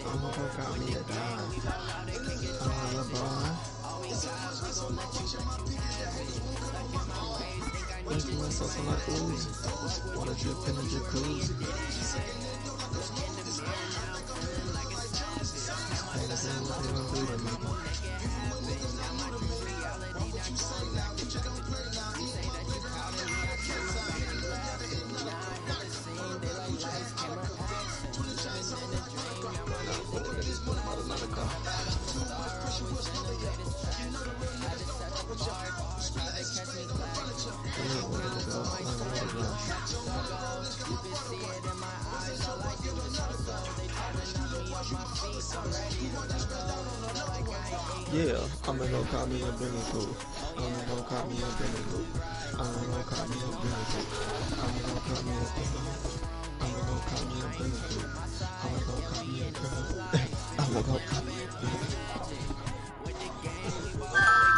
I'ma go call me a dime. I'm a LeBron. Influence us on my Uzi. Wanna drip in the jacuzzi. Ain't saying what they gon' do to me. Yeah, I'ma go call me a Benny Cool. I'ma go call me a Benny Cool. I'ma go call me a Benny Cool. I'ma go call me a I'ma go call me a Benny Cool. I'ma go call me a girl. I'ma go call me a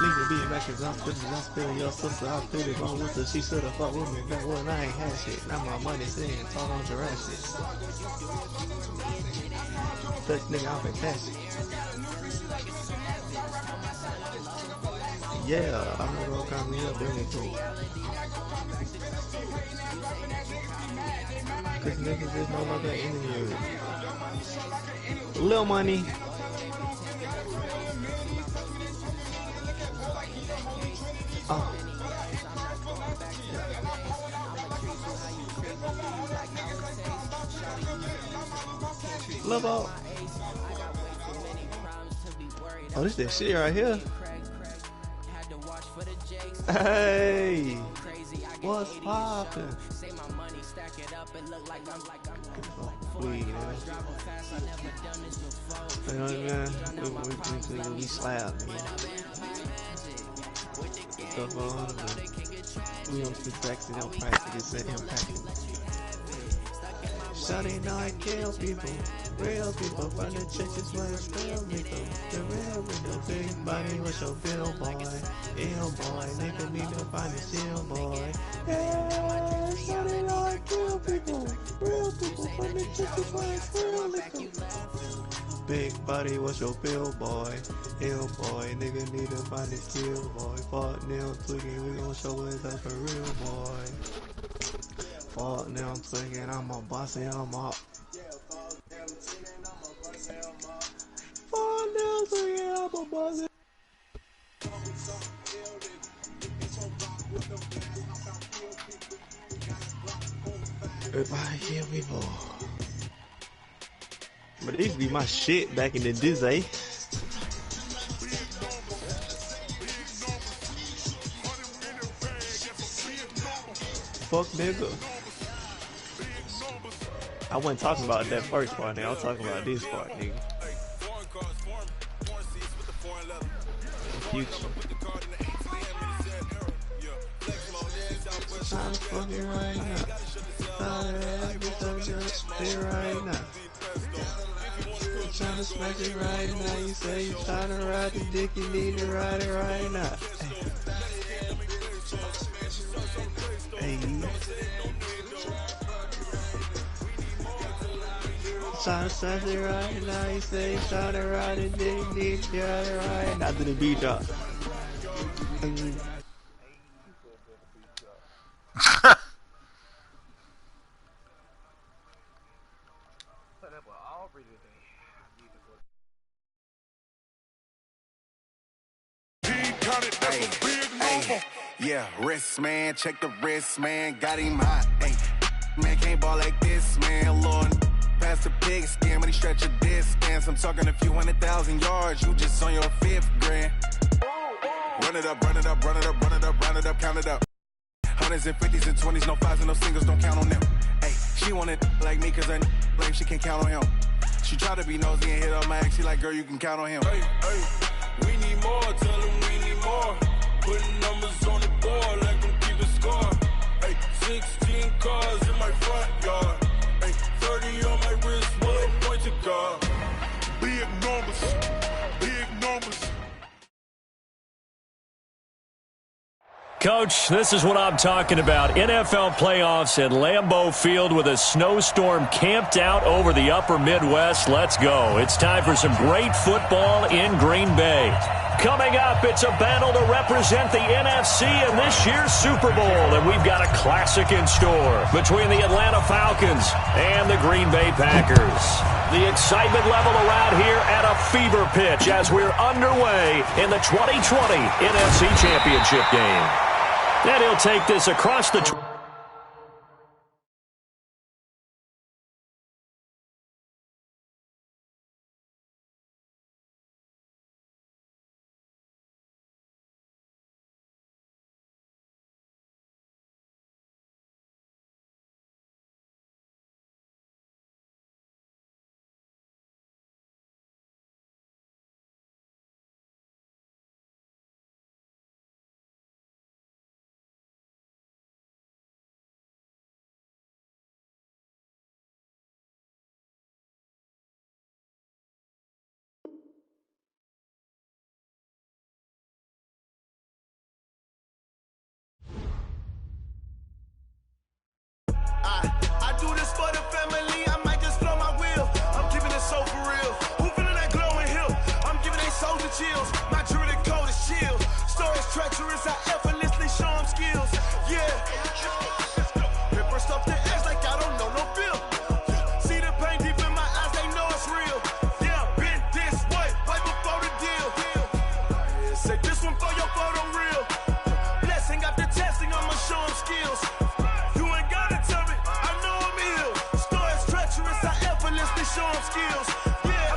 leave the beat back cause I'm spitting your sister, I spit it on with her, she should've fucked with me back when I ain't had shit. Now my money sitting tall on Jurassic. Touch nigga, I'm fantastic. Yeah, I'm gonna go call me a Benny Cool. Cause niggas is no longer in you. Lil Money. Oh. Love all. Oh, this that shit right here. Hey, what's poppin'? You know what I mean? We slap, man. Stuff on it. We don't spit facts and don't practice it, impact it. Shawty know I kill people. Real people from the churches where it's real people. The real with the big body with your bill boy. Ill boy, nigga need to find a seal boy. Yeah, shawty know I kill people. Real people from the churches where it's real people. Big body, what's your bill boy? Ill boy, nigga need to find his kill boy. Fuck now, tweaking, we gon' show it up for real boy. Fuck now, I'm tweaking, I'm a boss and I'm up. Fuck now, tweaking, I'm a boss. Everybody kill people. But it used to be my shit back in the day. Fuck nigga. I wasn't talking about that first part, nigga. I was talking about this part, nigga. Future. I'm fucking right now. Right now. Trying to smack it right now. You say you trying to ride the dick, you need to ride it right now. Hey. Trying to smash it right now. You say you trying to ride the dick, you need to ride it right now. After the beat drop. Yeah, wrist man, check the wrist man, got him hot. Ay, man can't ball like this, man. Lord, past the pig skin when he stretch a distance. I'm talking a few 100,000 yards, you just on your 5th grand. Run it up, run it up, run it up, run it up, run it up, count it up. Hundreds and 50s and 20s, no 5s and no singles, don't count on them. Ay, she want it like me, cause her lame, she can't count on him. She try to be nosy and hit up my ex, she like, girl, you can count on him. Hey, hey, we need more, tell him we need more. Putting numbers on the board like I'm keeping score. Hey, 16 cars in my front yard. Hey, 30 on my wrist, one point to guard. Big numbers, big numbers. Coach, this is what I'm talking about. NFL playoffs at Lambeau Field with a snowstorm camped out over the upper Midwest. Let's go. It's time for some great football in Green Bay. Coming up, it's a battle to represent the NFC in this year's Super Bowl, and we've got a classic in store between the Atlanta Falcons and the Green Bay Packers. The excitement level around here at a fever pitch as we're underway in the 2020 NFC Championship game. And he'll take this across the... I do this for the family, I might just blow my wheel. I'm keeping it so for real. Who feeling that glowing hill? I'm giving they soldier chills. My jewelry code is chill. Stories treacherous, I effortlessly show them skills. Yeah. Paper stuff the edge like I don't know no feel. See the pain deep in my eyes, they know it's real. Yeah, been this way, right before the deal. Say this one for your photo real. Blessing after testing, I'ma show them skills. Show them skills. Yeah,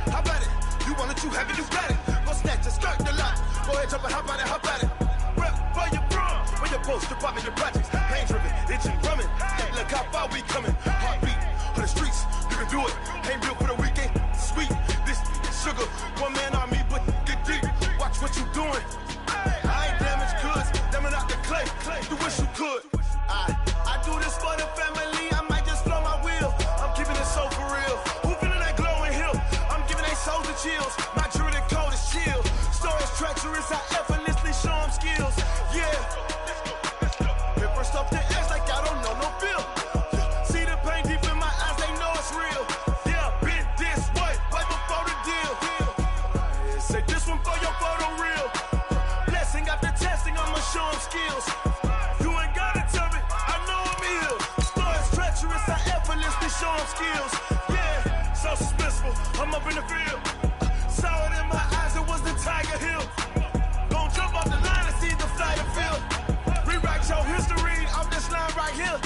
how about it? You want it, you have it, you got it. Go snatch it, skirt the lot. Go ahead, jump it, how about it? Rep for your bro, where your post, department, your projects. Pain driven, itching, drumming. Hey, look how far we coming. Heartbeat on the streets, you can do it. Ain't built for the weekend, sweet. This sugar, one man on me, but get deep. Watch what you doing. I ain't damaged goods, damn out the clay. You wish you could. I do this for the family, I might just blow my wheel. I'm keeping it so for real. Who feeling that glowing hill? I'm giving they soldier chills. My jewelry code is chill. Stories treacherous, I effortlessly show them skills. Yeah. Paper stuff the edge like I don't know no feel. See the pain deep in my eyes, they know it's real. Yeah, been this way, right before the deal. Say this one for your photo real. Blessing after testing, I'ma show them skills. Show them skills, yeah, so suspenseful, I'm up in the field, saw it in my eyes, it was the Tiger Hill, gon' jump off the line and see the flight of field, rewrite your history off this line right here,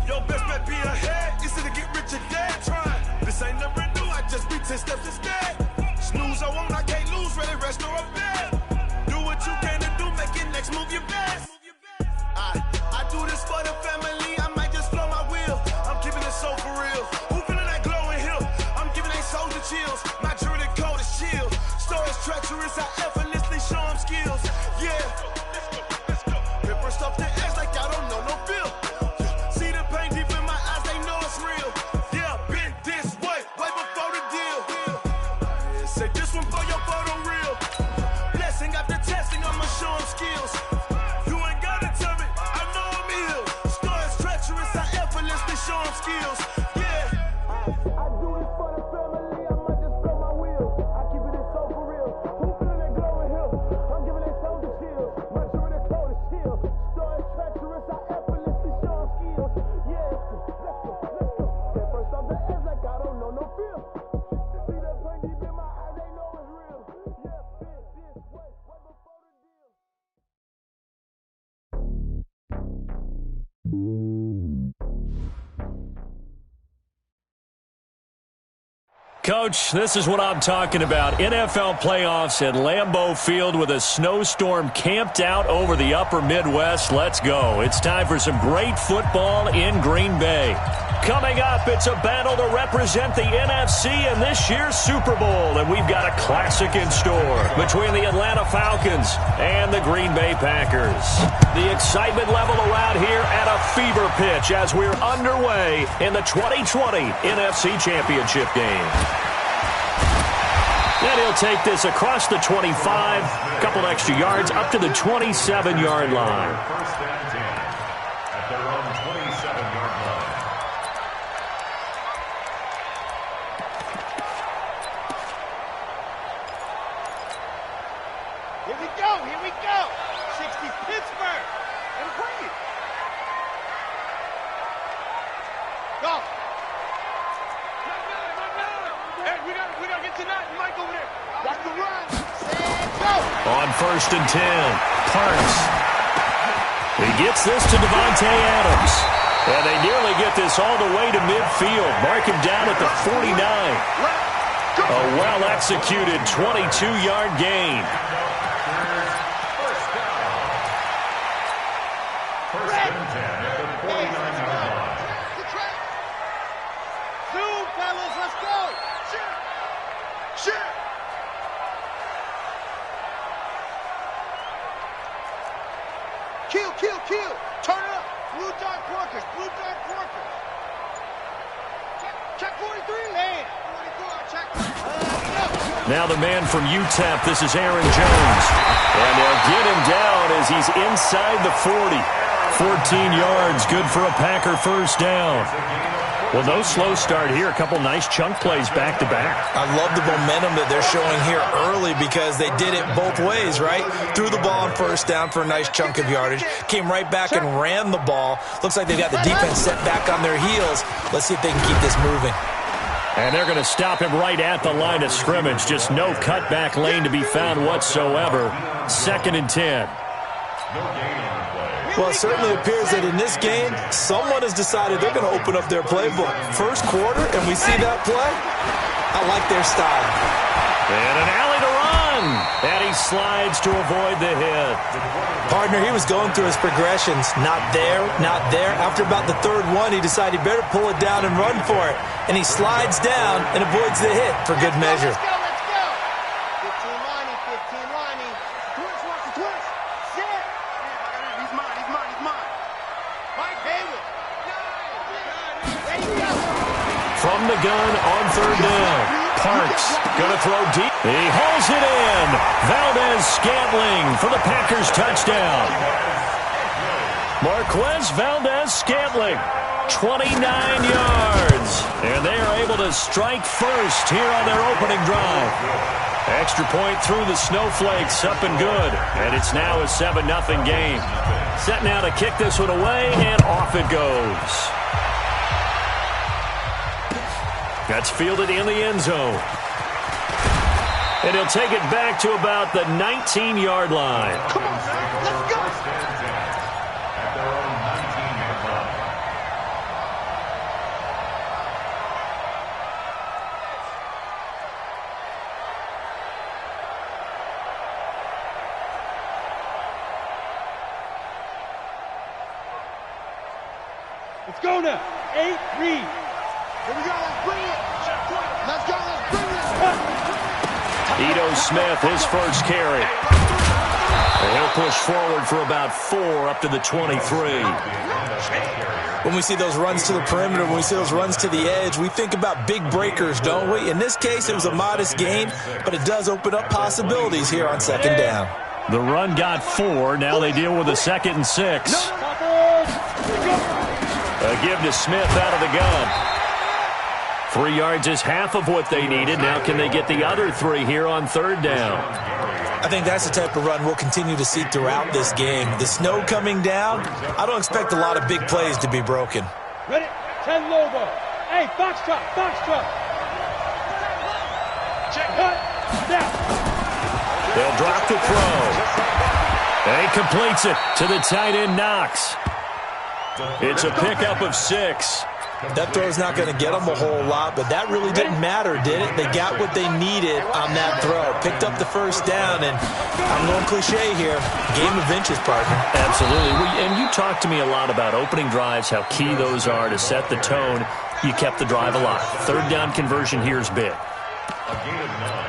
your best bet be ahead, easy to get rich or dead, trying, this ain't never new, I just be 10 steps instead, snooze I won't, I can't lose, ready, rest or a bed, do what you can to do, make it next move your best, I do this for the family, I might just blow my wheel, I'm keeping it so for real. Who feeling that glowing hill? I'm giving they soldier chills. My jewelry code is chill. Stories treacherous, I effortlessly show them skills. Yeah. Paper stuff the edge like I don't know no feel. See the pain deep in my eyes, they know it's real. Yeah, been this way, right before the deal. Say this one for your photo real. Blessing after testing, I'ma show them skills. You ain't gotta tell me, I know I'm ill. Stories treacherous, I effortlessly show them skills. Coach, this is what I'm talking about. NFL playoffs at Lambeau Field with a snowstorm camped out over the upper Midwest. Let's go. It's time for some great football in Green Bay. Coming up, it's a battle to represent the NFC in this year's Super Bowl, and we've got a classic in store between the Atlanta Falcons and the Green Bay Packers. The excitement level around here at a fever pitch as we're underway in the 2020 NFC Championship game. And he'll take this across the 25, a couple extra yards, up to the 27-yard line. First and 10 at their own 27-yard line. Here we go, here we go. 60 Pittsburgh. And bring it. Go. Hey, we gotta get to that. Mike over there. Watch the run. Set, go. On first and 10, Parks. He gets this to Devontae Adams. And they nearly get this all the way to midfield. Mark him down at the 49. A well-executed 22-yard gain. First and 10 at the 49-yard line. Zoom, fellas, let's go. Shit. Kill. Turn it up. Blue dart porkers. Check 43. Man. 44, check. Now the man from UTEP, this is Aaron Jones. And they'll get him down as he's inside the 40. 14 yards, good for a Packer first down. Well, no slow start here. A couple nice chunk plays back-to-back. I love the momentum that they're showing here early because they did it both ways, right? Threw the ball on first down for a nice chunk of yardage. Came right back and ran the ball. Looks like they've got the defense set back on their heels. Let's see if they can keep this moving. And they're going to stop him right at the line of scrimmage. Just no cutback lane to be found whatsoever. Second and 10. Well, it certainly appears that in this game, someone has decided they're going to open up their playbook. First quarter, and we see that play. I like their style. And an alley to run. And he slides to avoid the hit. Partner, he was going through his progressions. Not there. After about the third one, he decided he better pull it down and run for it. And he slides down and avoids the hit for good measure. Let's go. 15 Lonnie. Twist. Sit. He's mine. Mike Haywood. Ready, go. From the gun on third down. Parks going to throw deep. He hauls it in. Valdez-Scantling for the Packers touchdown. Marquez Valdez-Scantling, 29 yards. And they are able to strike first here on their opening drive. Extra point through the snowflakes, up and good. And it's now a 7-0 game. Set now to kick this one away, and off it goes. That's fielded in the end zone. And he'll take it back to about the 19-yard line. Come on, let's go. At their own 19-yard line. Let's go now. 8-3. Here we go. Let's bring it. Let's go. Ito Smith, his first carry. And he'll push forward for about 4 up to the 23. When we see those runs to the perimeter, when we see those runs to the edge, we think about big breakers, don't we? In this case, it was a modest gain, but it does open up possibilities here on second down. The run got 4. Now they deal with a 2nd and 6. A give to Smith out of the gun. 3 yards is half of what they needed. Now can they get the other 3 here on third down? I think that's the type of run we'll continue to see throughout this game. The snow coming down, I don't expect a lot of big plays to be broken. Ready? 10 Lobo. Hey, Foxtrot. Check. Cut. Down. They'll drop the throw. And he completes it to the tight end, Knox. It's a pickup of 6. That throw's not going to get them a whole lot, but that really didn't matter, did it? They got what they needed on that throw. Picked up the first down, and I'm going cliche here. Game of inches, partner. Absolutely. And you talked to me a lot about opening drives, how key those are to set the tone. You kept the drive alive. Third down conversion here is big.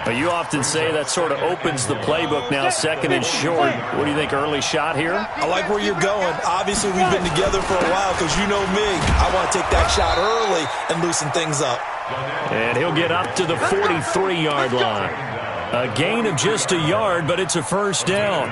But you often say that sort of opens the playbook now, 2nd and short. What do you think, early shot here? I like where you're going. Obviously, we've been together for a while because you know me. I want to take that shot early and loosen things up. And he'll get up to the 43-yard line. A gain of just a yard, but it's a first down.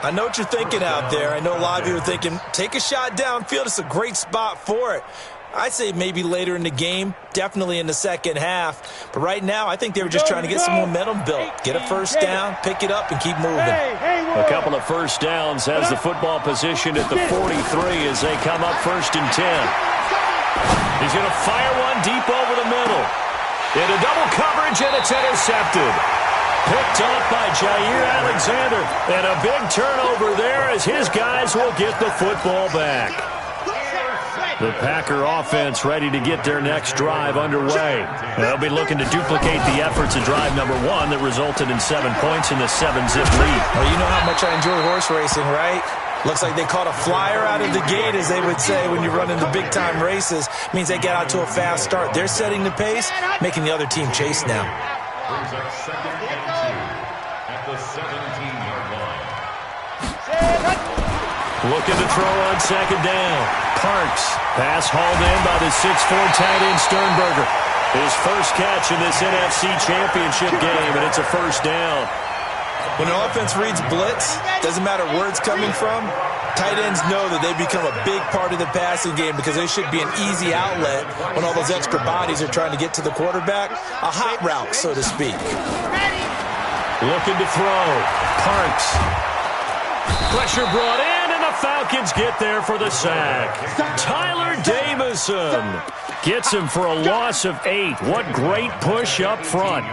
I know what you're thinking out there. I know a lot of you are thinking, take a shot downfield. It's a great spot for it. I'd say maybe later in the game, definitely in the second half. But right now, I think they were just trying to get some momentum built. Get a first down, pick it up, and keep moving. A couple of first downs has the football positioned at the 43 as they come up 1st and 10. He's going to fire one deep over the middle. Into double coverage, and it's intercepted. Picked off by Jair Alexander. And a big turnover there as his guys will get the football back. The Packer offense ready to get their next drive underway. They'll be looking to duplicate the efforts of drive number 1 that resulted in 7 points in the 7-zip lead. Well, you know how much I enjoy horse racing, right? Looks like they caught a flyer out of the gate, as they would say when you're running the big-time races. Means they get out to a fast start. They're setting the pace, making the other team chase now. Brings up 2nd and 2 at the 17-yard line. Looking to throw on 2nd down. Parks. Pass hauled in by the 6'4" tight end Sternberger. His first catch in this NFC Championship game, and it's a first down. When an offense reads blitz, doesn't matter where it's coming from, tight ends know that they become a big part of the passing game because they should be an easy outlet when all those extra bodies are trying to get to the quarterback. A hot route, so to speak. Looking to throw. Parks. Pressure brought in, and the Falcons get there for the sack. Tyler Davison gets him for a loss of 8. What great push up front.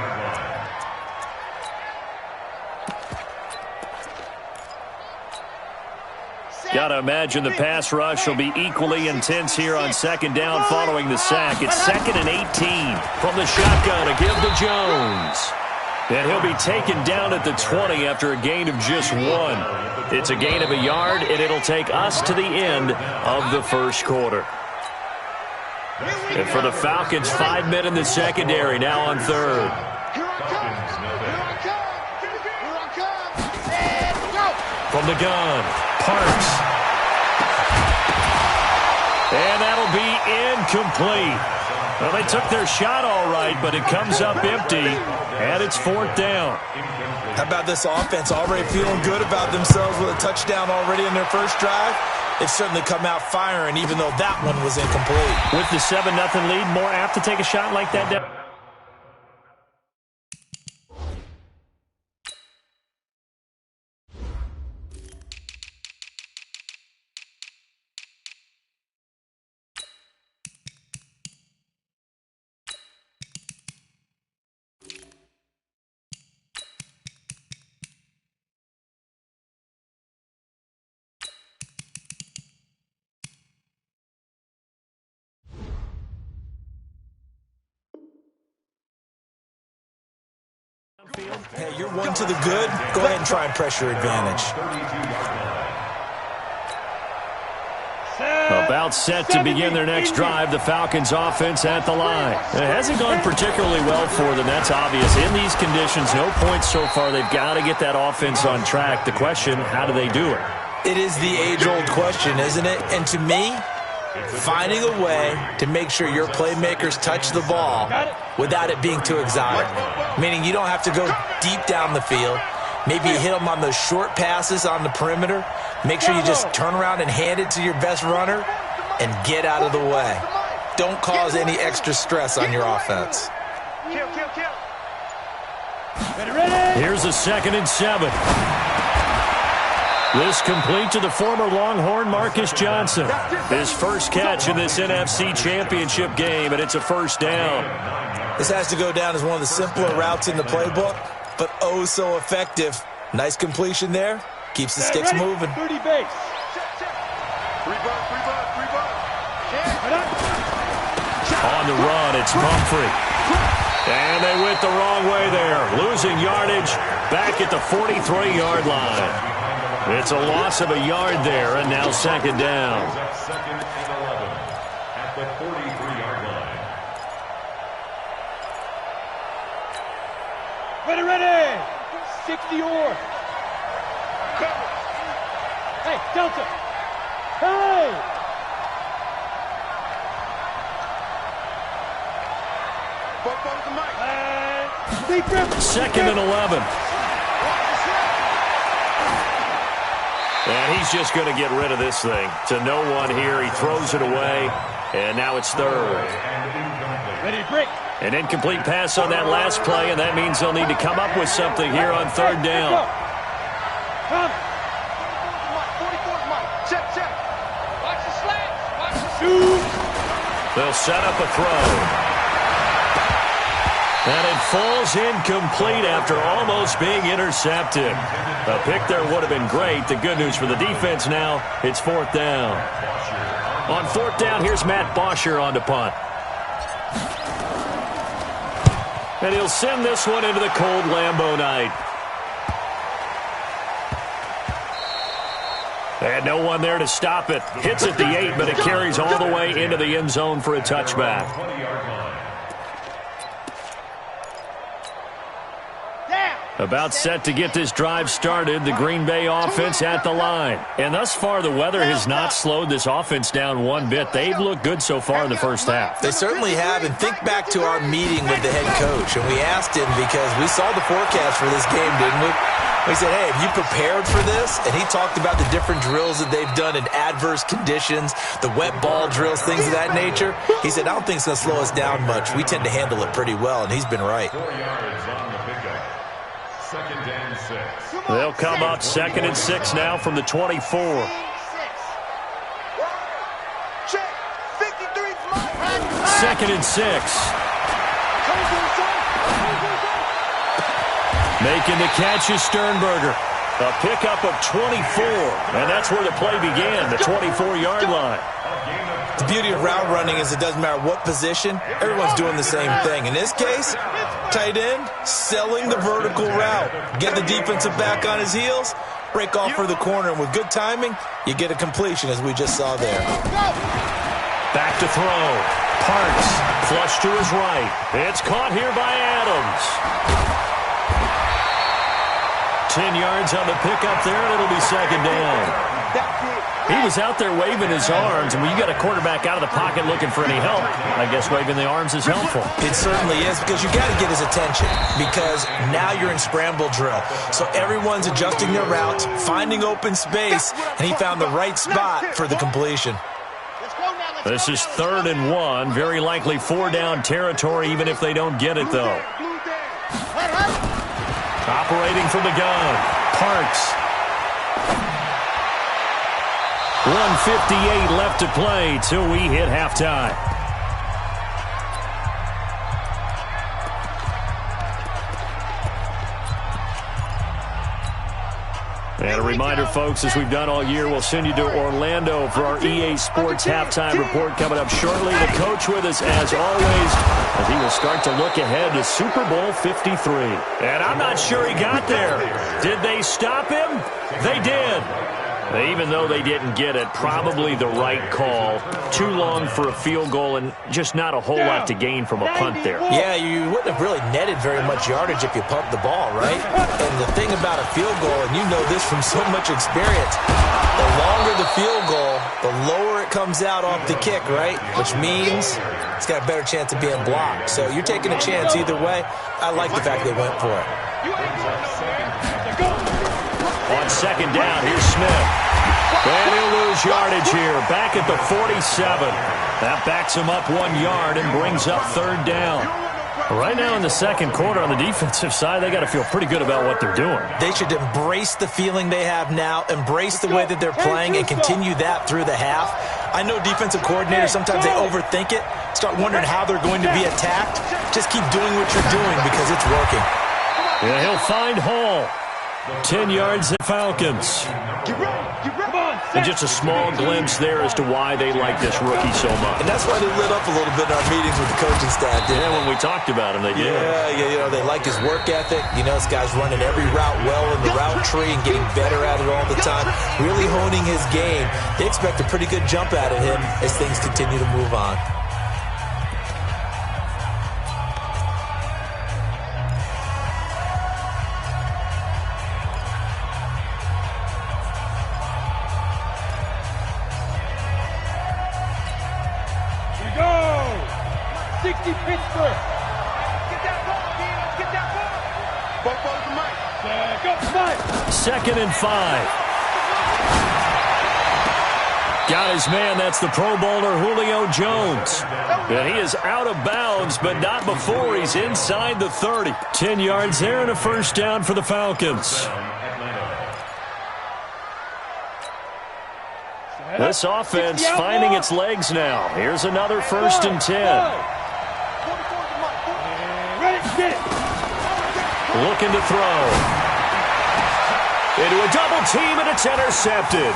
Got to imagine the pass rush will be equally intense here on 2nd down following the sack. It's 2nd and 18 from the shotgun to give to Jones. And he'll be taken down at the 20 after a gain of just 1. It's a gain of a yard, and it'll take us to the end of the first quarter. And for the Falcons, 5 men in the secondary, now on 3rd. From the gun, Parks. And that'll be incomplete. Well, they took their shot all right, but it comes up empty, and it's 4th down. How about this offense already feeling good about themselves with a touchdown already in their first drive? They've certainly come out firing, even though that one was incomplete. With the 7-0 lead, more apt to take a shot like that down. Hey, you're one to the good. Go ahead and try and press your advantage. About set to begin their next drive, the Falcons offense at the line. It hasn't gone particularly well for them, that's obvious. In these conditions, no points so far. They've got to get that offense on track. The question, how do they do it? It is the age-old question, isn't it? And to me, finding a way to make sure your playmakers touch the ball without it being too exotic. Meaning you don't have to go deep down the field. Maybe you hit them on those short passes on the perimeter. Make sure you just turn around and hand it to your best runner and get out of the way. Don't cause any extra stress on your offense. Here's a 2nd and 7. This complete to the former Longhorn Marcus Johnson. His first catch in this NFC Championship game, and it's a first down. This has to go down as one of the simpler routes in the playbook, but oh so effective. Nice completion there. Keeps the sticks moving. 30 base. On the run, it's Pumphrey. And they went the wrong way there. Losing yardage back at the 43-yard line. It's a loss of a yard there, and now 2nd down. 2nd and 11 at the 43-yard line. Ready. 60 or. Hey, Delta. Hey. Hey. 2nd and 11. And he's just going to get rid of this thing. To no one here. He throws it away. And now it's 3rd. Ready to break. An incomplete pass on that last play, and that means they'll need to come up with something here on 3rd down. Come. Check. Watch the slants. Watch the shoot. They'll set up a throw. And it falls incomplete after almost being intercepted. A pick there would have been great. The good news for the defense now, it's 4th down. On 4th down, here's Matt Bosher on to punt. And he'll send this one into the cold Lambeau night. And no one there to stop it. Hits at the 8, but it carries all the way into the end zone for a touchback. About set to get this drive started, the Green Bay offense at the line. And thus far, the weather has not slowed this offense down one bit. They've looked good so far in the first half. They certainly have, and think back to our meeting with the head coach, and we asked him because we saw the forecast for this game, didn't we? We said, hey, have you prepared for this? And he talked about the different drills that they've done in adverse conditions, the wet ball drills, things of that nature. He said, I don't think it's going to slow us down much. We tend to handle it pretty well, and he's been right. 4 yards on the pickup. 2nd and 6. They'll come up 2nd and 6 now from the 24. Second and 6. Making the catch is Sternberger. A pickup of 24, and that's where the play began, the 24-yard line. The beauty of route running is it doesn't matter what position, everyone's doing the same thing. In this case, tight end, selling the vertical route. Get the defensive back on his heels, break off for the corner, and with good timing, you get a completion, as we just saw there. Back to throw. Parks, flush to his right. It's caught here by Adams. 10 yards on the pickup there, and it'll be 2nd down. He was out there waving his arms, and when you got a quarterback out of the pocket looking for any help, I guess waving the arms is helpful. It certainly is, because you got to get his attention, because now you're in scramble drill. So everyone's adjusting their routes, finding open space, and he found the right spot for the completion. This is 3rd and 1, very likely 4-down territory, even if they don't get it, though. Operating from the gun, Parks. 1:58 left to play till we hit halftime. And a reminder, folks, as we've done all year, we'll send you to Orlando for our EA Sports halftime report coming up shortly. The coach with us, as always, as he will start to look ahead to Super Bowl 53. And I'm not sure he got there. Did they stop him? They did. Even though they didn't get it, probably the right call. Too long for a field goal and just not a whole lot to gain from a punt there. Yeah, you wouldn't have really netted very much yardage if you pumped the ball, right? And the thing about a field goal, and you know this from so much experience, the longer the field goal, the lower it comes out off the kick, right? Which means it's got a better chance of being blocked. So you're taking a chance either way. I like the fact they went for it. On 2nd down, here's Smith. And he'll lose yardage here. Back at the 47. That backs him up 1 yard and brings up 3rd down. Right now in the second quarter on the defensive side, they got to feel pretty good about what they're doing. They should embrace the feeling they have now, embrace the way that they're playing, and continue that through the half. I know defensive coordinators, sometimes they overthink it, start wondering how they're going to be attacked. Just keep doing what you're doing because it's working. Yeah, he'll find Hall. 10 yards at Falcons. And just a small glimpse there as to why they like this rookie so much. And that's why they lit up a little bit in our meetings with the coaching staff. Yeah, when we talked about him, they did. Yeah, you know, they like his work ethic. You know, this guy's running every route well in the route tree and getting better at it all the time, really honing his game. They expect a pretty good jump out of him as things continue to move on. Pittsburgh. Get that ball, man. Let's get that 2nd and 5. Got his man, that's the Pro Bowler Julio Jones. And he is out of bounds, but not before he's inside the 30. 10 yards there and a first down for the Falcons. This offense finding its legs now. Here's another 1st and 10. Looking to throw. Into a double team, and it's intercepted.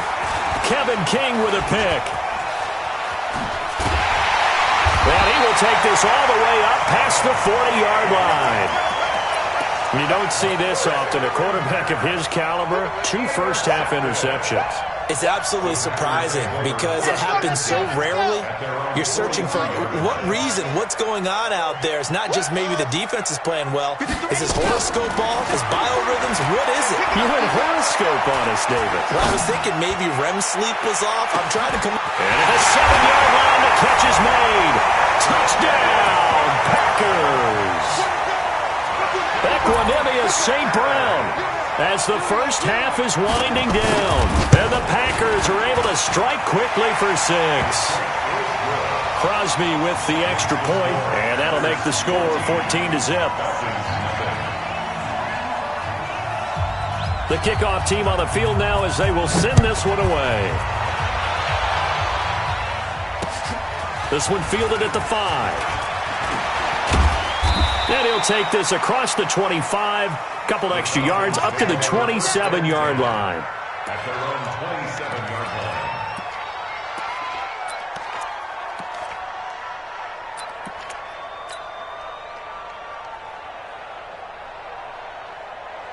Kevin King with a pick. And he will take this all the way up past the 40-yard line. You don't see this often. A quarterback of his caliber, 2 first-half interceptions. It's absolutely surprising because it happens so rarely. You're searching for what reason, what's going on out there. It's not just maybe the defense is playing well. Is his horoscope off? His biorhythms? What is it? You went horoscope on us, David. Well, I was thinking maybe REM sleep was off. I'm trying to come. And at the 7-yard line, the catch is made. Touchdown, Packers. Equanimeous St. Brown. As the first half is winding down. And the Packers are able to strike quickly for 6. Crosby with the extra point, and that'll make the score 14-0. The kickoff team on the field now as they will send this one away. This one fielded at the 5. And he'll take this across the 25. Couple extra yards up to the 27-yard line. At their own 27-yard line.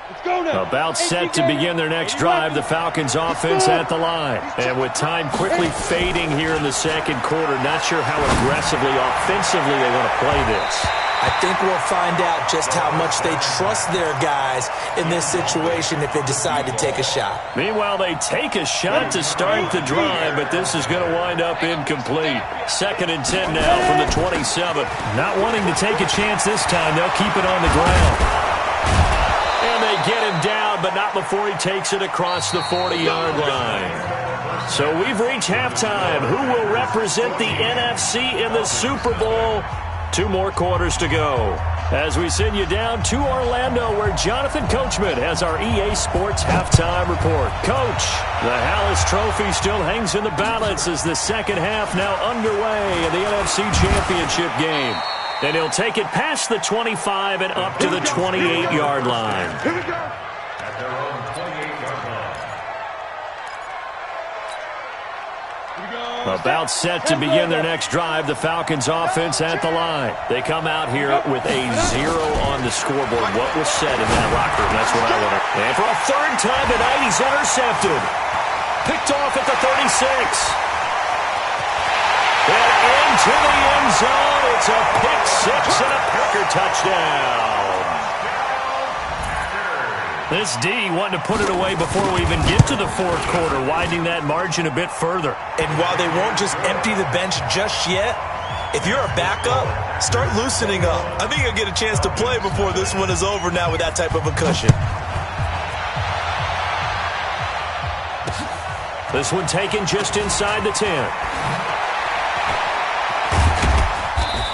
Let's go now. About set to begin their next drive, the Falcons offense at the line. And with time quickly fading here in the second quarter, not sure how aggressively, offensively they want to play this. I think we'll find out just how much they trust their guys in this situation if they decide to take a shot. Meanwhile, they take a shot to start the drive, but this is going to wind up incomplete. 2nd and 10 now from the 27. Not wanting to take a chance this time, they'll keep it on the ground. And they get him down, but not before he takes it across the 40-yard line. So we've reached halftime. Who will represent the NFC in the Super Bowl? 2 more quarters to go. As we send you down to Orlando, where Jonathan Coachman has our EA Sports Halftime Report. Coach, the Hallis Trophy still hangs in the balance as the second half now underway in the NFC Championship game. And he'll take it past the 25 and up to the 28-yard line. At their own 28-yard line. About set to begin their next drive, the Falcons offense at the line. They come out here with a 0 on the scoreboard. What was said in that locker room? That's what I want to. And for a 3rd time tonight, he's intercepted. Picked off at the 36. And into the end zone. It's a pick 6 and a Packer touchdown. This D wanting to put it away before we even get to the 4th quarter, widening that margin a bit further. And while they won't just empty the bench just yet, if you're a backup, start loosening up. I think you'll get a chance to play before this one is over now with that type of a cushion. This one taken just inside the 10.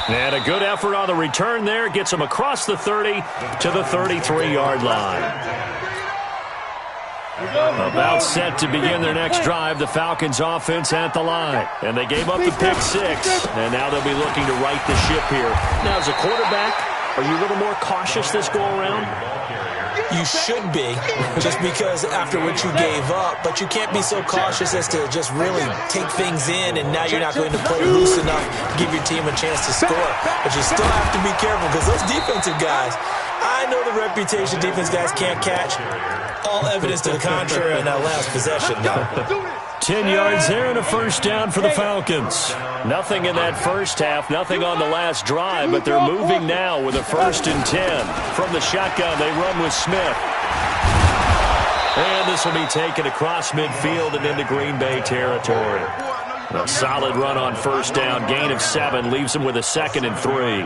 And a good effort on the return there. Gets him across the 30 to the 33-yard line. About set to begin their next drive, the Falcons offense at the line. And they gave up the pick 6. And now they'll be looking to right the ship here. Now, as a quarterback, are you a little more cautious this go-around? You should be, just because after what you gave up, but you can't be so cautious as to just really take things in, and now you're not going to play loose enough to give your team a chance to score. But you still have to be careful, because those defensive guys, I know the reputation defense guys can't catch. All evidence to the contrary in that last possession, though. 10 yards there and a first down for the Falcons. Nothing in that first half, nothing on the last drive, but they're moving now with a 1st and 10. From the shotgun, they run with Smith. And this will be taken across midfield and into Green Bay territory. A solid run on first down, gain of 7, leaves them with a 2nd and 3.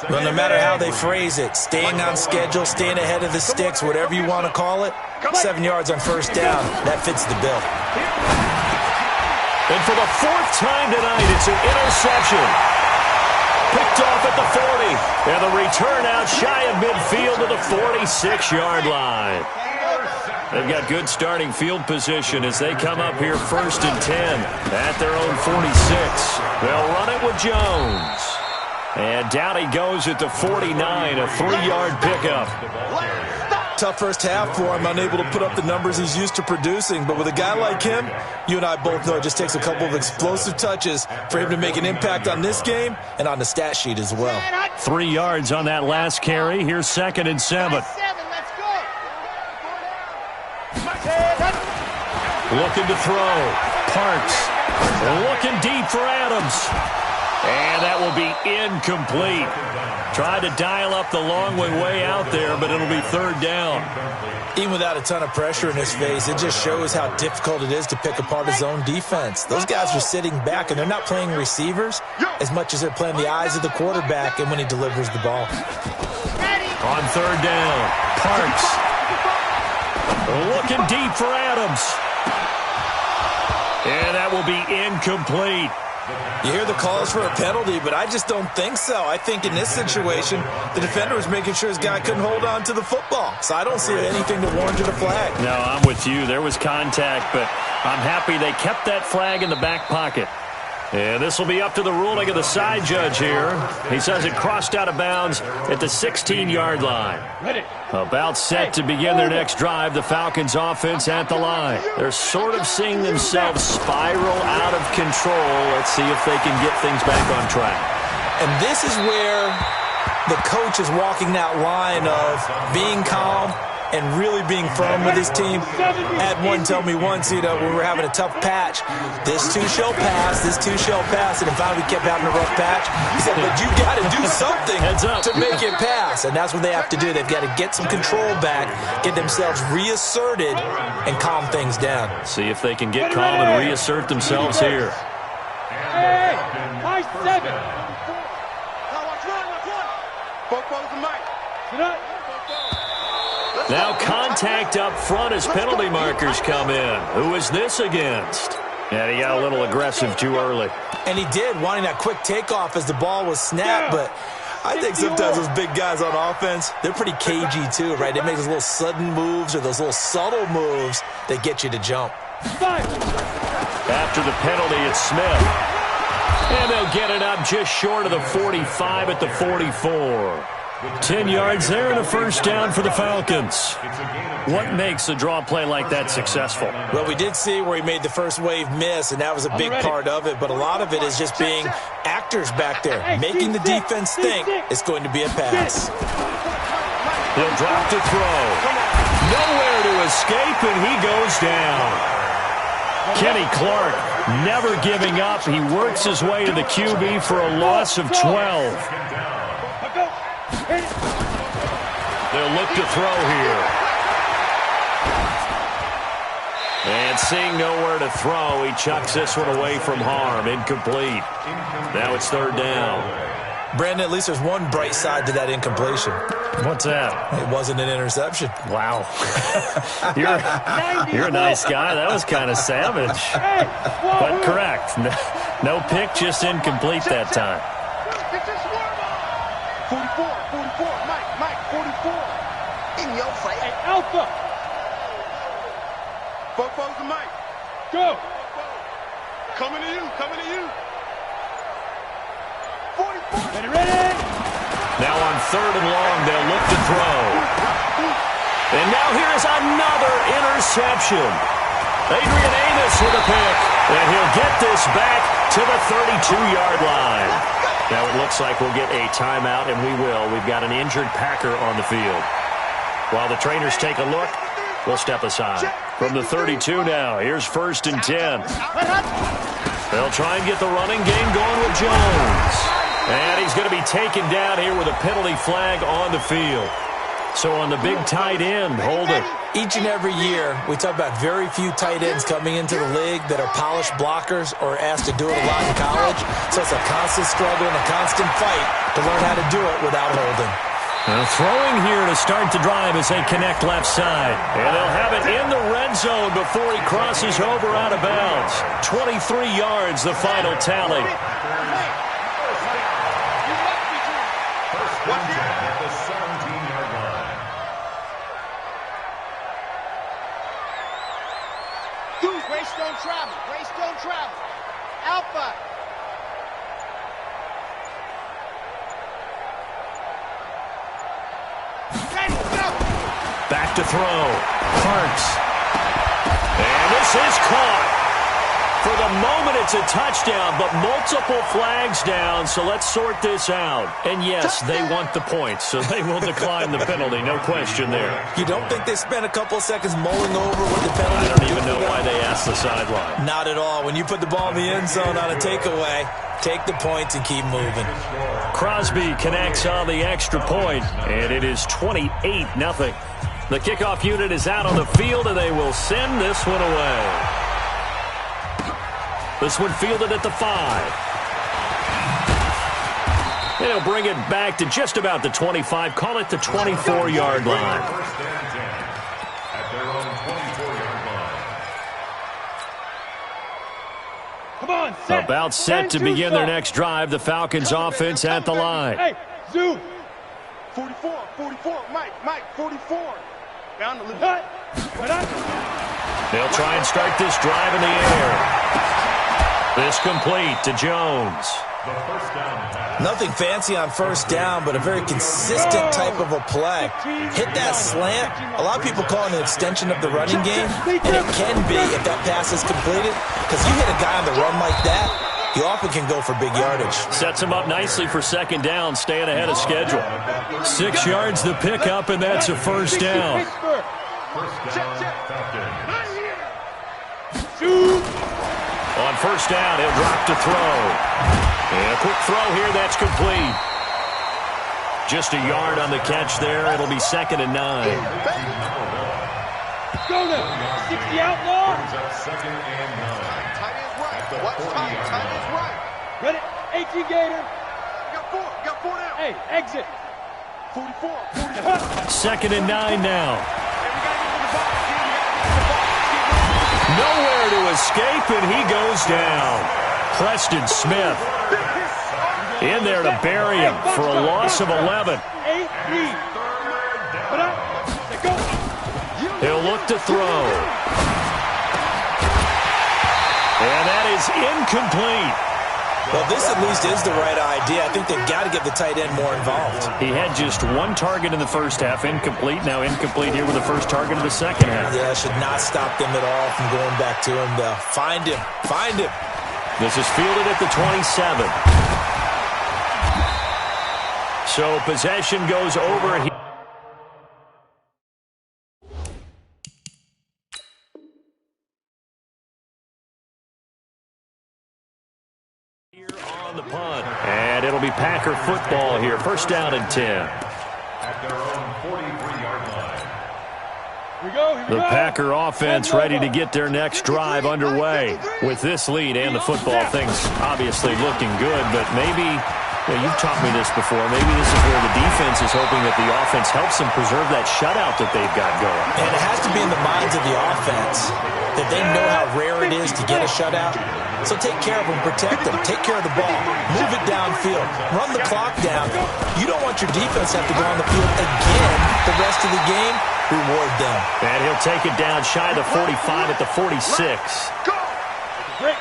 Well, no matter how they phrase it, staying on schedule, staying ahead of the sticks, whatever you want to call it, 7 yards on first down, that fits the bill. And for the 4th time tonight, it's an interception. Picked off at the 40. And the return out shy of midfield to the 46-yard line. They've got good starting field position as they come up here 1st and 10 at their own 46. They'll run it with Jones. And down he goes at the 49, a 3-yard pickup. Tough first half for him, unable to put up the numbers he's used to producing. But with a guy like him, you and I both know it just takes a couple of explosive touches for him to make an impact on this game and on the stat sheet as well. 3 yards on that last carry. Here's 2nd and 7. Looking to throw. Parks. Looking deep for Adams. And that will be incomplete. Tried to dial up the long way out there, but it'll be 3rd down. Even without a ton of pressure in his face, it just shows how difficult it is to pick apart his own defense. Those guys are sitting back, and they're not playing receivers as much as they're playing the eyes of the quarterback and when he delivers the ball. On 3rd down, Parks. Looking deep for Adams. And that will be incomplete. You hear the calls for a penalty, but I just don't think so. I think in this situation, the defender was making sure his guy couldn't hold on to the football. So I don't see anything to warrant a flag. No, I'm with you. There was contact, but I'm happy they kept that flag in the back pocket. And this will be up to the ruling of the side judge here. He says it crossed out of bounds at the 16-yard line. About set to begin their next drive, the Falcons offense at the line. They're sort of seeing themselves spiral out of control. Let's see if they can get things back on track. And this is where the coach is walking that line of being calm and really being firm with his team. Had one tell me once, when we were having a tough patch, this too shall pass, and if we kept having a rough patch, he said, but you got to do something to make it pass, and that's what they have to do. They've got to get some control back, get themselves reasserted, and calm things down. See if they can get calm and reassert themselves here. Hey, high 7. Now contact up front as penalty markers come in. Who is this against? And he got a little aggressive too early. And he did, wanting that quick takeoff as the ball was snapped, but I think sometimes those big guys on offense, they're pretty cagey too, right? They make those little sudden moves or those little subtle moves that get you to jump. After the penalty, it's Smith. And they'll get it up just short of the 45 at the 44. 10 yards there and a first down for the Falcons. What makes a draw play like that successful? Well, we did see where he made the first wave miss, and that was a big part of it, but a lot of it is just being actors back there, making the defense think it's going to be a pass. He'll drop to throw. Nowhere to escape, and he goes down. Kenny Clark never giving up. He works his way to the QB for a loss of 12. They'll look to throw here. And seeing nowhere to throw, he chucks this one away from harm. Incomplete. Now it's 3rd down. Brandon, at least there's one bright side to that incompletion. What's that? It wasn't an interception. Wow. You're a nice guy. That was kind of savage. But correct. No pick, just incomplete that time. 44, Mike, 44. In your face. Hey, Alpha. Fofo's the Mike. Go. Coming to you. 44. Ready. Now on 3rd and long, they'll look to throw. And now here's another interception. Adrian Amos with a pick. And he'll get this back to the 32-yard line. Now it looks like we'll get a timeout, and we will. We've got an injured Packer on the field. While the trainers take a look, we'll step aside. From the 32 now, here's 1st and 10. They'll try and get the running game going with Jones. And he's going to be taken down here with a penalty flag on the field. So on the big tight end, holding. Each and every year, we talk about very few tight ends coming into the league that are polished blockers or asked to do it a lot in college. So it's a constant struggle and a constant fight to learn how to do it without holding. Throwing here to start the drive as they connect left side. And they'll have it in the red zone before he crosses over out of bounds. 23 yards, the final tally. At the 17-yard line. Grace don't travel. Grace don't travel. Alpha. Ready, go. Back to throw. Parks. And this is caught. For the moment, it's a touchdown, but multiple flags down, so let's sort this out. And yes, they want the points, so they will decline the penalty, no question there. You don't think they spent a couple of seconds mulling over what the penalty? I don't even know why they asked the sideline. Not at all. When you put the ball in the end zone on a takeaway, take the points and keep moving. Crosby connects on the extra point, and it is 28-0. The kickoff unit is out on the field, and they will send this one away. This one fielded at the 5. And he'll bring it back to just about the 25. Call it the 24-yard line. First and 10 at their own 24-yard line. Come on, set. About set to begin their next drive. The Falcons offense at the line. Hey, Zoo. 44, 44. Mike, 44. Down the cut. They'll try and start this drive in the air. This complete to Jones. The first down pass. Nothing fancy on first down, but a very consistent type of a play. Hit that slant. A lot of people call it an extension of the running game, and it can be if that pass is completed, because you hit a guy on the run like that, he often can go for big yardage. Sets him up nicely for second down, staying ahead of schedule. 6 yards the pickup, and that's a first down. First down, Falcons. On first down, he'll drop to throw. And a quick throw here, that's complete. Just a yard on the catch there. It'll be 2nd and 9. Go now. 60 outlaw. Brings up 2nd and 9. Tight end's right. At the What's tight? 40-yard Tight end's right. Ready? 18 Gator. Got four now. Hey, exit. 44. 2nd and 9 now. Nowhere to escape, and he goes down. Preston Smith in there to bury him for a loss of 11. He'll look to throw. And that is incomplete. Well, this at least is the right idea. I think they've got to get the tight end more involved. He had just one target in the first half, incomplete. Now incomplete here with the first target of the second half. Yeah, should not stop them at all from going back to him. Find him. Find him. This is fielded at the 27. So possession goes over here. On the punt. And it'll be Packer football here. First down and 10. At their own 43-yard line. The Packer offense ready to get their next drive underway. With this lead and the football, things obviously looking good, but maybe, well, you've taught me this before, maybe this is where the defense is hoping that the offense helps them preserve that shutout that they've got going. And it has to be in the minds of the offense that they know how rare it is to get a shutout. So take care of them, protect them, take care of the ball, move it downfield, run the clock down. You don't want your defense to have to go on the field again the rest of the game. Reward them. And he'll take it down shy of the 45 at the 46. Go! Break.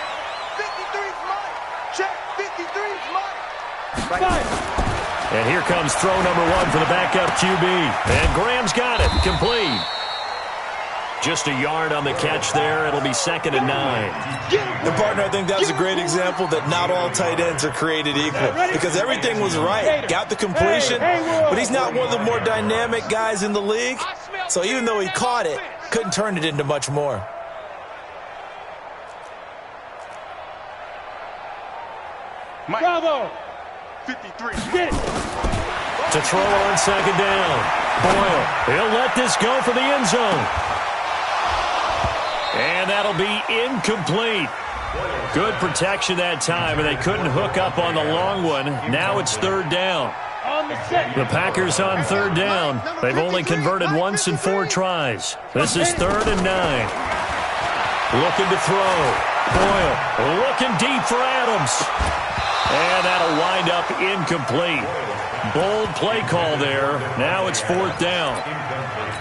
53's mine. Check. 53's mine. And here comes throw number 1 for the backup QB. And Graham's got it. Complete. Just a yard on the catch there. It'll be 2nd and 9. And, partner, I think that was a great example that not all tight ends are created equal, because everything was right. Got the completion, but he's not one of the more dynamic guys in the league. So even though he caught it, couldn't turn it into much more. Bravo. 53. Get it. To throw on second down. Boyle, he'll let this go for the end zone. And that'll be incomplete. Good protection that time, and they couldn't hook up on the long one. Now it's third down. The Packers on third down. They've only converted once in 4 tries. This is 3rd and 9. Looking to throw. Boyle looking deep for Adams. And that'll wind up incomplete. Bold play call there. Now it's 4th down.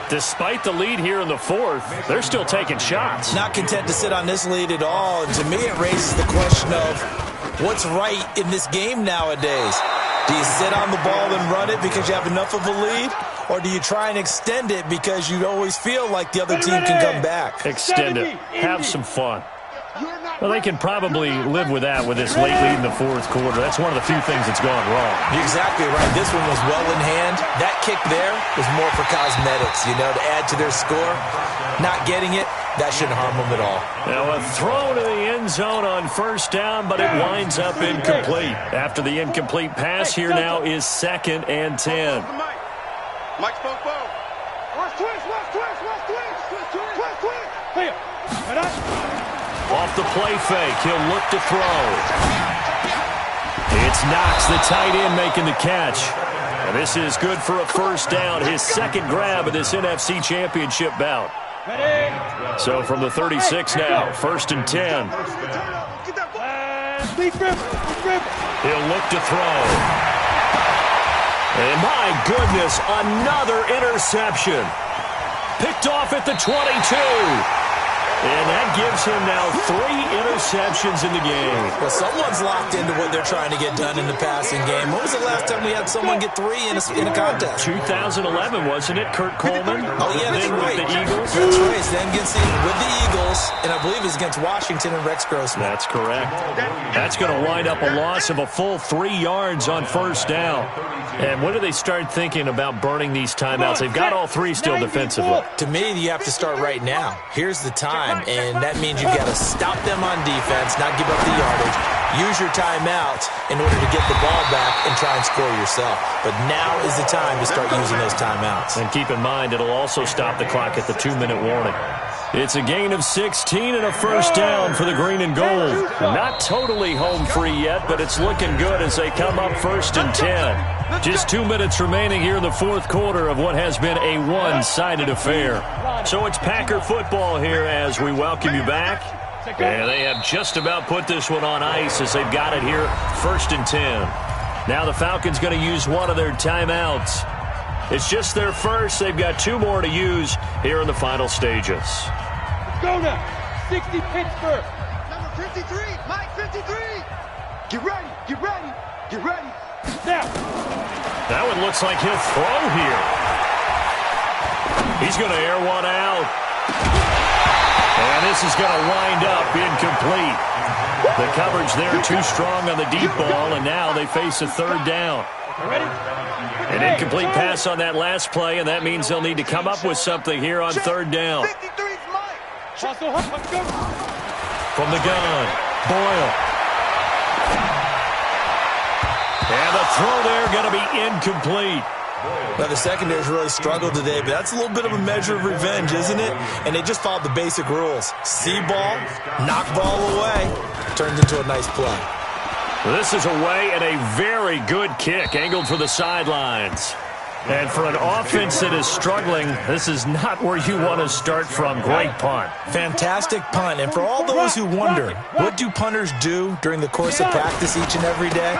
Despite the lead here in the 4th, they're still taking shots. Not content to sit on this lead at all. And to me, it raises the question of what's right in this game nowadays. Do you sit on the ball and run it because you have enough of a lead? Or do you try and extend it because you always feel like the other team can come back? Extend it. Have some fun. Well, they can probably live with that with this late lead in the 4th quarter. That's one of the few things that's gone wrong. You're exactly right. This one was well in hand. That kick there was more for cosmetics, to add to their score. Not getting it, that shouldn't harm them at all. Now a throw to the end zone on 1st down, but it winds up incomplete. After the incomplete pass, here now is 2nd and 10. Mike spoke both. Watch twist. Off the play fake, he'll look to throw. It's Knox, the tight end, making the catch. And this is good for a 1st down, his 2nd grab of this NFC Championship bout. So from the 36 now, 1st and 10. He'll look to throw. And my goodness, another interception. Picked off at the 22. And that gives him now 3 interceptions in the game. Well, someone's locked into what they're trying to get done in the passing game. When was the last time we had someone get 3 in a contest? 2011, wasn't it? Kurt Coleman? Oh, yeah, that's right. With the Eagles? That's right. Then against with the Eagles, and I believe it's against Washington and Rex Grossman. That's correct. That's going to wind up a loss of a full 3 yards on 1st down. And when do they start thinking about burning these timeouts? They've got all 3 still defensively. To me, you have to start right now. Here's the time, and that means you've got to stop them on defense, not give up the yardage, use your timeout in order to get the ball back and try and score yourself. But now is the time to start using those timeouts. And keep in mind, it'll also stop the clock at the 2-minute warning. It's a gain of 16 and a 1st down for the green and gold. Not totally home free yet, but it's looking good as they come up 1st and 10. Just 2 minutes remaining here in the 4th quarter of what has been a one-sided affair. So it's Packer football here as we welcome you back. And they have just about put this one on ice as they've got it here 1st and 10. Now the Falcons going to use one of their timeouts. It's just their first. They've got 2 more to use here in the final stages. Go now. 60 Pittsburgh. Number 53. Mike 53. Get ready. Now. That one looks like he'll throw here. He's going to air one out. And this is going to wind up incomplete. The coverage there too strong on the deep ball, and now they face a 3rd down. An incomplete pass on that last play, and that means they'll need to come up with something here on 3rd down. From the gun, Boyle. And the throw there going to be incomplete. Now, the secondary's really struggled today, but that's a little bit of a measure of revenge, isn't it? And they just followed the basic rules. See ball, knock ball away, turns into a nice play. This is away and a very good kick, angled for the sidelines. And for an offense that is struggling, this is not where you want to start from. Great punt. Fantastic punt. And for all those who wonder, what do punters do during the course of practice each and every day?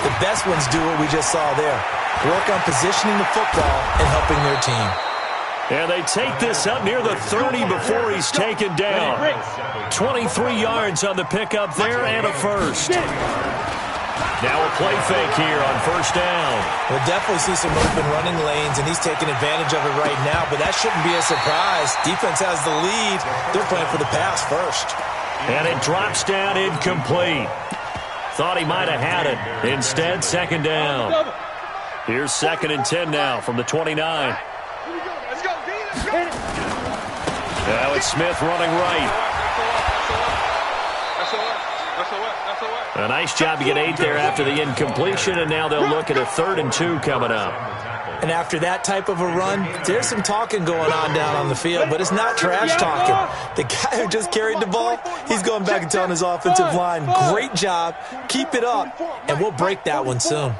The best ones do what we just saw there. Work on positioning the football and helping their team. And they take this up near the 30 before he's taken down. 23 yards on the pickup there and a 1st. Now a play fake here on 1st down. We'll definitely see some open running lanes, and he's taking advantage of it right now, but that shouldn't be a surprise. Defense has the lead. They're playing for the pass first. And it drops down incomplete. Thought he might have had it. Instead, 2nd down. Here's 2nd and 10 now from the 29. Now it's Smith running right. A nice job to get 8 there after the incompletion, and now they'll look at a 3rd and 2 coming up. And after that type of a run, there's some talking going on down on the field, but it's not trash talking. The guy who just carried the ball, he's going back and telling his offensive line, great job, keep it up, and we'll break that one soon.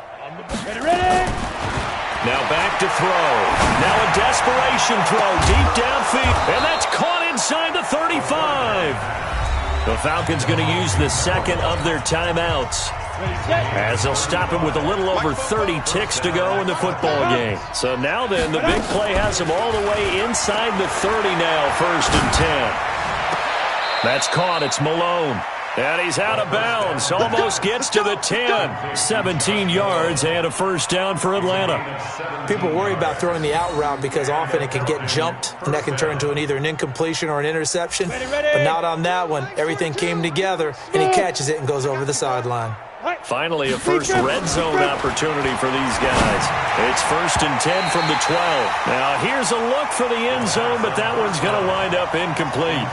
Now back to throw. Now a desperation throw deep downfield, and that's caught inside the 35. The Falcons going to use the second of their timeouts, as they'll stop him with a little over 30 ticks to go in the football game. So now then, the big play has him all the way inside the 30 now, 1st and 10. That's caught. It's Malone. And he's out of bounds. Almost gets to the 10. 17 yards and a 1st down for Atlanta. People worry about throwing the out route because often it can get jumped, and that can turn into either an incompletion or an interception. But not on that one. Everything came together, and he catches it and goes over the sideline. Finally, a first red zone opportunity for these guys. It's 1st and 10 from the 12. Now, here's a look for the end zone, but that one's going to wind up incomplete.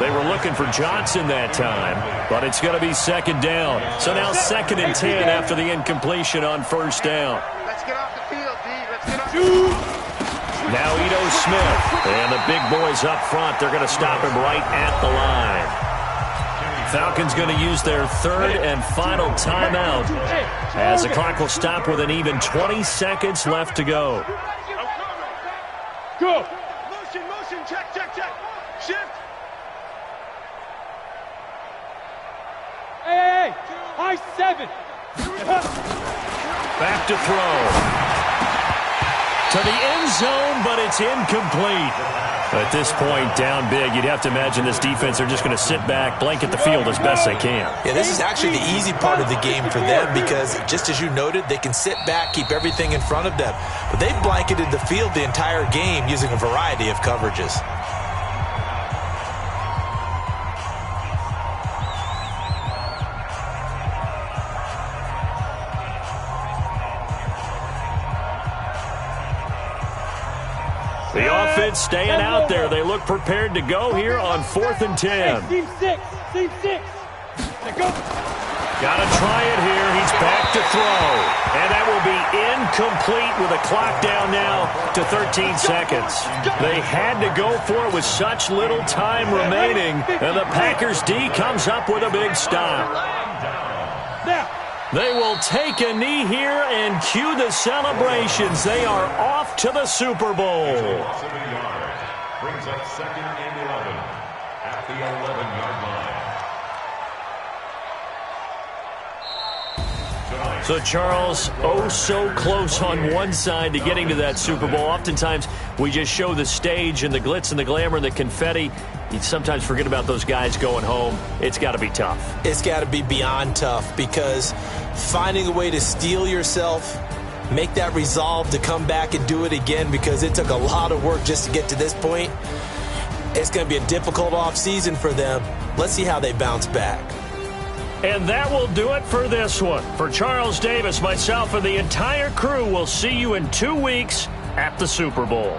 They were looking for Johnson that time, but it's going to be 2nd down. So now 2nd and 10 after the incompletion on 1st down. Let's get off the field, D. Let's get off the field. Now Ito Smith. And the big boys up front, they're going to stop him right at the line. Falcons going to use their 3rd and final timeout as the clock will stop with an even 20 seconds left to go. Go. Motion, check. Shift. Hey, high 7. Back to throw. To the end zone, but it's incomplete. At this point, down big, you'd have to imagine this defense are just going to sit back, blanket the field as best they can. Yeah, this is actually the easy part of the game for them because, just as you noted, they can sit back, keep everything in front of them. But they've blanketed the field the entire game using a variety of coverages. The offense staying out there. They look prepared to go here on 4th and 10. Team 6. Go. Got to try it here. He's back to throw. And that will be incomplete with a clock down now to 13 seconds. They had to go for it with such little time remaining. And the Packers D comes up with a big stop. Now. They will take a knee here and cue the celebrations. They are off to the Super Bowl. Brings up 2nd and 11 at the 11-yard line. So, Charles, oh so close on one side to getting to that Super Bowl. Oftentimes, we just show the stage and the glitz and the glamour and the confetti. You sometimes forget about those guys going home. It's got to be tough. It's got to be beyond tough because finding a way to steel yourself, make that resolve to come back and do it again because it took a lot of work just to get to this point. It's going to be a difficult offseason for them. Let's see how they bounce back. And that will do it for this one. For Charles Davis, myself, and the entire crew, we'll see you in 2 weeks at the Super Bowl.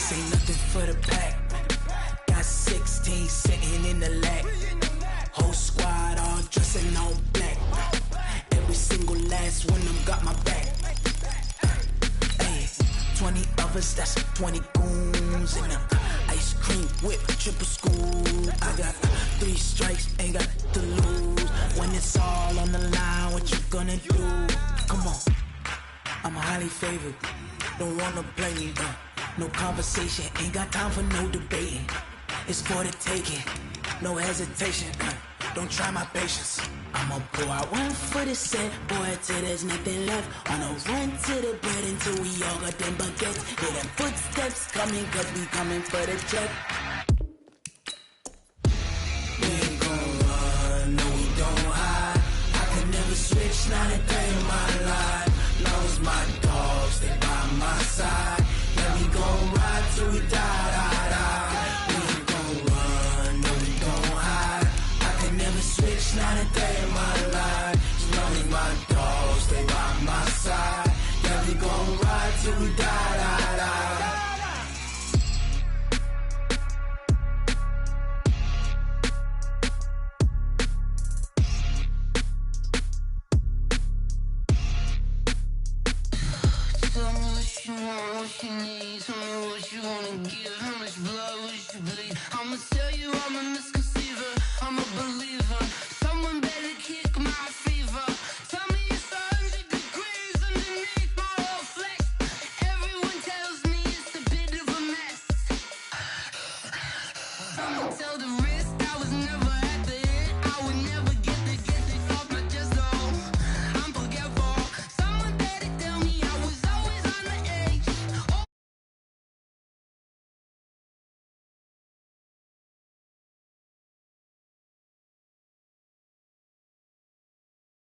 This ain't nothing for the pack. Got 16 sitting in the lag. Whole squad all dressing all black. Every single last one of them got my back. Hey, 20 of us, that's 20 goons in them. Ice cream whip, triple scoop. I got 3 strikes, ain't got to lose. When it's all on the line, what you gonna do? Come on, I'm highly favored. Don't wanna play me, no conversation, ain't got time for no debating. It's for the taking, no hesitation. Don't try my patience. I'ma pour out one for the set, boy, till there's nothing left. On a run to the bread until we all got them baguettes. Hear them footsteps coming, cause we coming for the check. We ain't gon' run, no we don't hide. I could never switch, not a day in my life. Long as my dogs, they by my side. Yeah, we gon' ride till we die, die, die. We ain't gon' run, no we don't hide. I could never switch, not a day in my life. As long as my dogs, they by my side. Yeah, we gon' ride till we die, die, die. Tell me what you want, what you need. Tell me what you wanna give me.